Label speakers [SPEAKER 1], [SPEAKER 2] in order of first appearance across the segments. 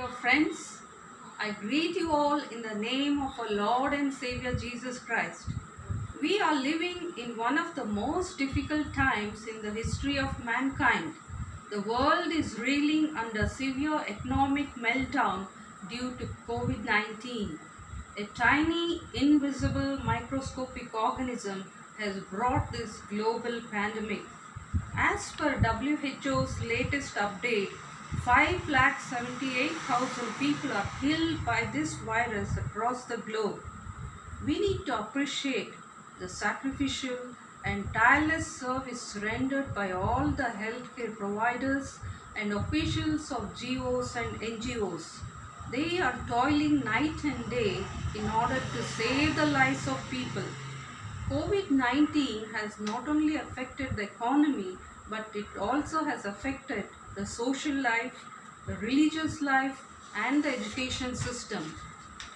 [SPEAKER 1] Dear friends, I greet you all in the name of our Lord and Savior Jesus Christ. We are living in one of the most difficult times in the history of mankind. The world is reeling under severe economic meltdown due to COVID 19. A tiny, invisible, microscopic organism has brought this global pandemic. As per WHO's latest update, 5,78,000 people are killed by this virus across the globe. We need to appreciate the sacrificial and tireless service rendered by all the healthcare providers and officials of GOs and NGOs. They are toiling night and day in order to save the lives of people. COVID 19 has not only affected the economy, but it also has affected the social life, the religious life, and the education system.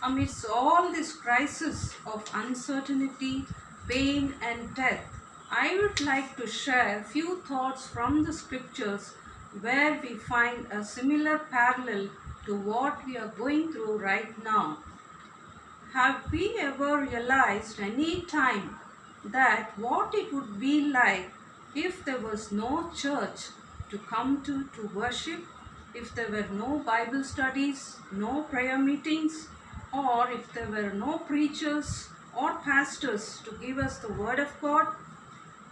[SPEAKER 1] Amidst all this crisis of uncertainty, pain, and death, I would like to share a few thoughts from the scriptures where we find a similar parallel to what we are going through right now. Have we ever realized any time that what it would be like if there was no church to come to worship, if there were no Bible studies, no prayer meetings, or if there were no preachers or pastors to give us the Word of God?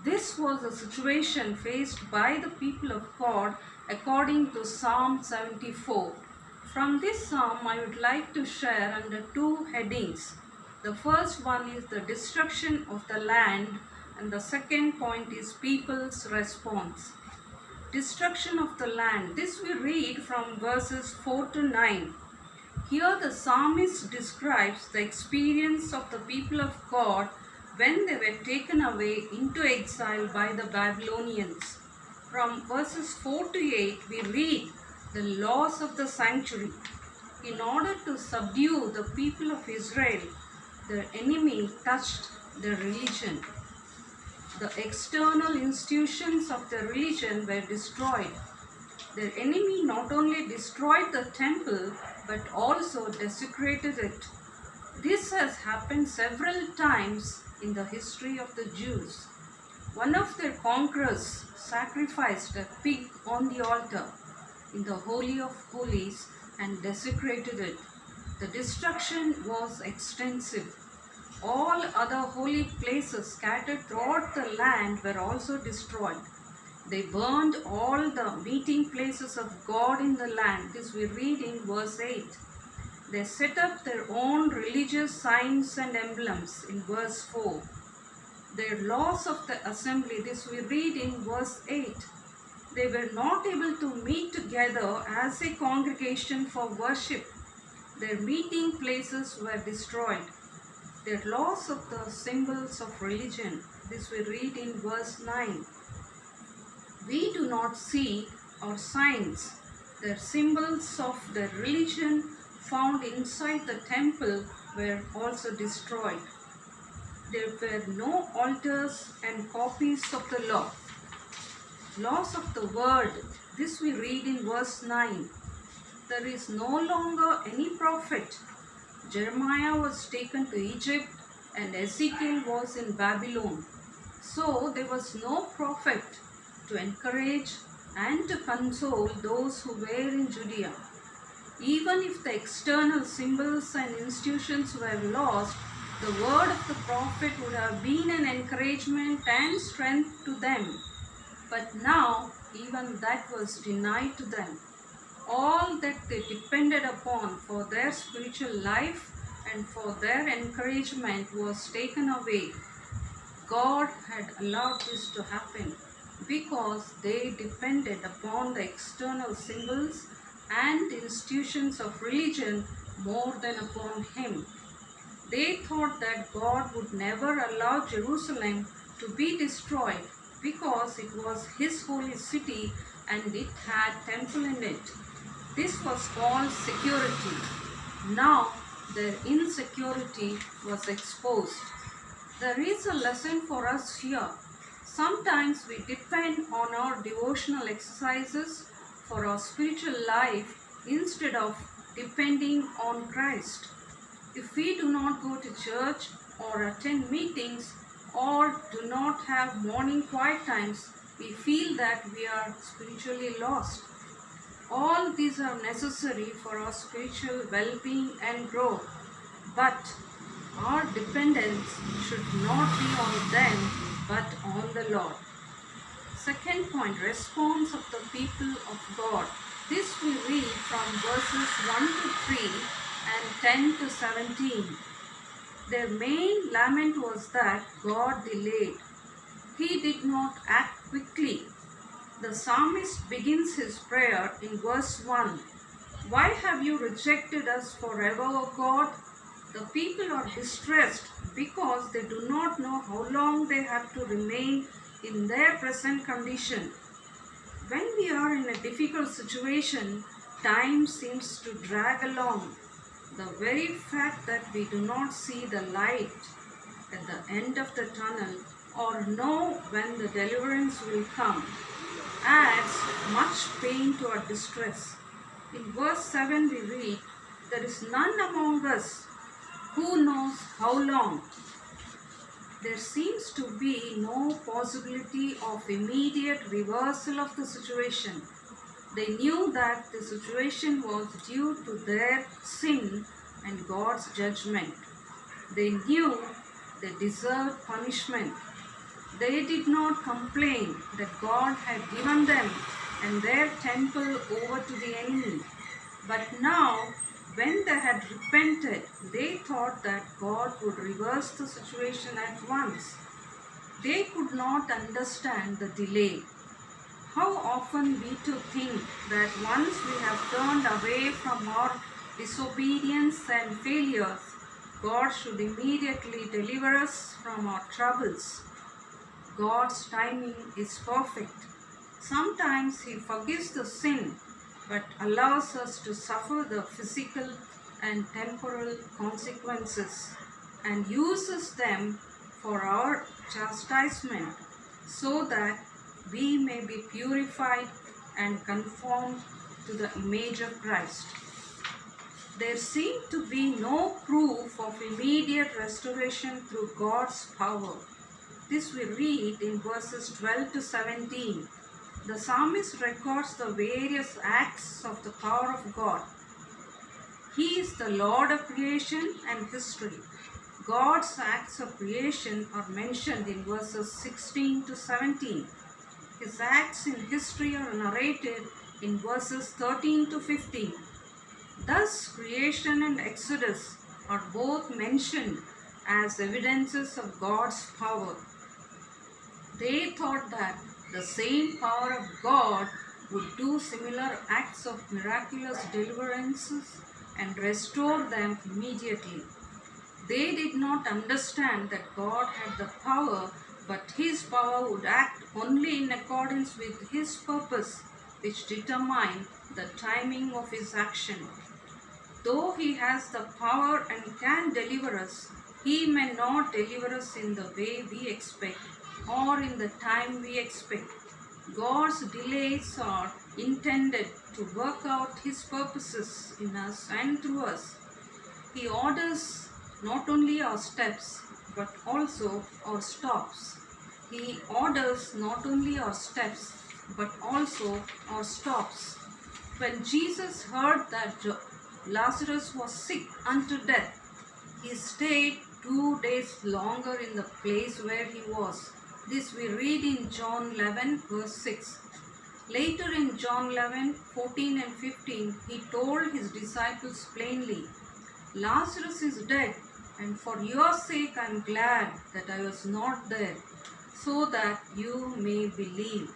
[SPEAKER 1] This was a situation faced by the people of God according to Psalm 74. From this psalm, I would like to share under two headings. The first one is the destruction of the land, and the second point is people's response. Destruction of the land. This we read from verses 4 to 9. Here the psalmist describes the experience of the people of God when they were taken away into exile by the Babylonians. From verses 4 to 8, we read the loss of the sanctuary. In order to subdue the people of Israel, the enemy touched their religion. The external institutions of the religion were destroyed. Their enemy not only destroyed the temple but also desecrated it. This has happened several times in the history of the Jews. One of their conquerors sacrificed a pig on the altar in the Holy of Holies and desecrated it. The destruction was extensive. All other holy places scattered throughout the land were also destroyed. They burned all the meeting places of God in the land. This we read in verse 8. They set up their own religious signs and emblems in verse 4. Their loss of the assembly, this we read in verse 8. They were not able to meet together as a congregation for worship. Their meeting places were destroyed. Their loss of the symbols of religion, this we read in verse 9. We do not see our signs. Their symbols of their religion found inside the temple were also destroyed. There were no altars and copies of the law. Loss of the word, this we read in verse 9. There is no longer any prophet. Jeremiah was taken to Egypt and Ezekiel was in Babylon. So there was no prophet to encourage and to console those who were in Judea. Even if the external symbols and institutions were lost, the word of the prophet would have been an encouragement and strength to them. But now, even that was denied to them. All that they depended upon for their spiritual life and for their encouragement was taken away. God had allowed this to happen because they depended upon the external symbols and institutions of religion more than upon Him. They thought that God would never allow Jerusalem to be destroyed because it was His holy city and it had temple in it. This was called security. Now their insecurity was exposed. There is a lesson for us here. Sometimes we depend on our devotional exercises for our spiritual life instead of depending on Christ. If we do not go to church or attend meetings or do not have morning quiet times, we feel that we are spiritually lost. All these are necessary for our spiritual well being and growth, but our dependence should not be on them but on the Lord. Second point, response of the people of God. This we read from verses 1 to 3 and 10 to 17. Their main lament was that God delayed. He did not act quickly. The psalmist begins his prayer in verse 1. Why have you rejected us forever, O God? The people are distressed because they do not know how long they have to remain in their present condition. When we are in a difficult situation, time seems to drag along. The very fact that we do not see the light at the end of the tunnel or know when the deliverance will come adds much pain to our distress. In verse 7 we read, there is none among us who knows how long. There seems to be no possibility of immediate reversal of the situation. They knew that the situation was due to their sin and God's judgment. They knew they deserved punishment. They did not complain that God had given them and their temple over to the enemy. But now, when they had repented, they thought that God would reverse the situation at once. They could not understand the delay. How often we too think that once we have turned away from our disobedience and failures, God should immediately deliver us from our troubles. God's timing is perfect. Sometimes He forgives the sin but allows us to suffer the physical and temporal consequences and uses them for our chastisement so that we may be purified and conformed to the image of Christ. There seemed to be no proof of immediate restoration through God's power. This we read in verses 12 to 17. The psalmist records the various acts of the power of God. He is the Lord of creation and history. God's acts of creation are mentioned in verses 16 to 17. His acts in history are narrated in verses 13 to 15. Thus, creation and Exodus are both mentioned as evidences of God's power. They thought that the same power of God would do similar acts of miraculous deliverances and restore them immediately. They did not understand that God had the power, but His power would act only in accordance with His purpose, which determined the timing of His action. Though He has the power and can deliver us, He may not deliver us in the way we expect or in the time we expect. God's delays are intended to work out His purposes in us and through us. He orders not only our steps but also our stops. He orders not only our steps but also our stops. When Jesus heard that Lazarus was sick unto death, He stayed 2 days longer in the place where he was. This we read in John 11 verse 6. Later in John 11, 14 and 15, He told His disciples plainly, Lazarus is dead, and for your sake I am glad that I was not there, so that you may believe.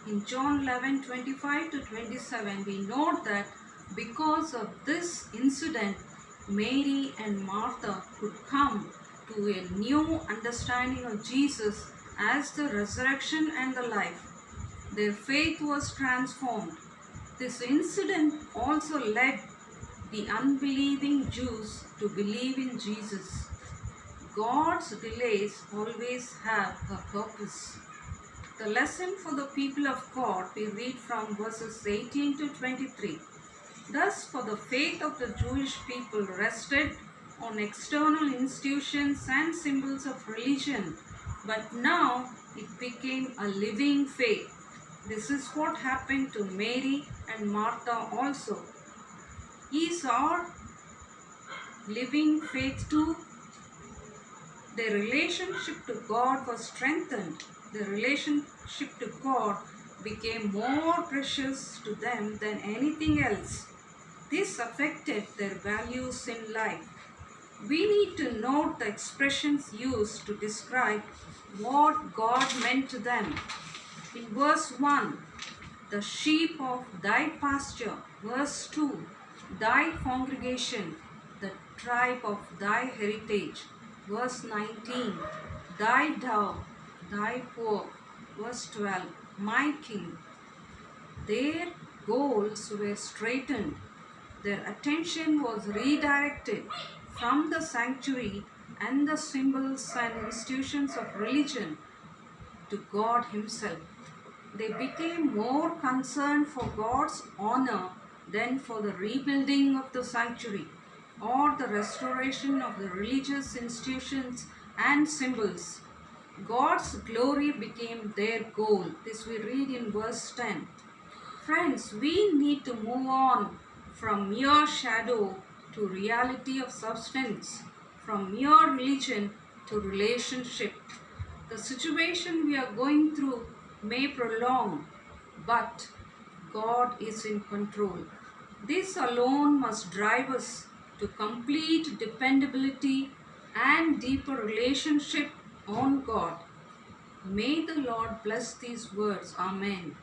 [SPEAKER 1] In John 11, 25 to 27, we note that because of this incident, Mary and Martha could come to a new understanding of Jesus as the resurrection and the life. Their faith was transformed. This incident also led the unbelieving Jews to believe in Jesus. God's delays always have a purpose. The lesson for the people of God we read from verses 18 to 23. Thus, for the faith of the Jewish people rested on external institutions and symbols of religion, but now it became a living faith. This is what happened to Mary and Martha also. Is our living faith too? Their relationship to God was strengthened. Their relationship to God became more precious to them than anything else. This affected their values in life. We need to note the expressions used to describe what God meant to them. In verse 1, the sheep of thy pasture. Verse 2, thy congregation, the tribe of thy heritage. Verse 19, thy dove, thy poor. Verse 12, my king. Their goals were straightened. Their attention was redirected from the sanctuary and the symbols and institutions of religion to God Himself. They became more concerned for God's honor than for the rebuilding of the sanctuary or the restoration of the religious institutions and symbols. God's glory became their goal. This we read in verse 10. Friends, we need to move on from mere shadow to reality of substance, from mere religion to relationship. The situation we are going through may prolong, but God is in control. This alone must drive us to complete dependability and deeper relationship on God. May the Lord bless these words. Amen.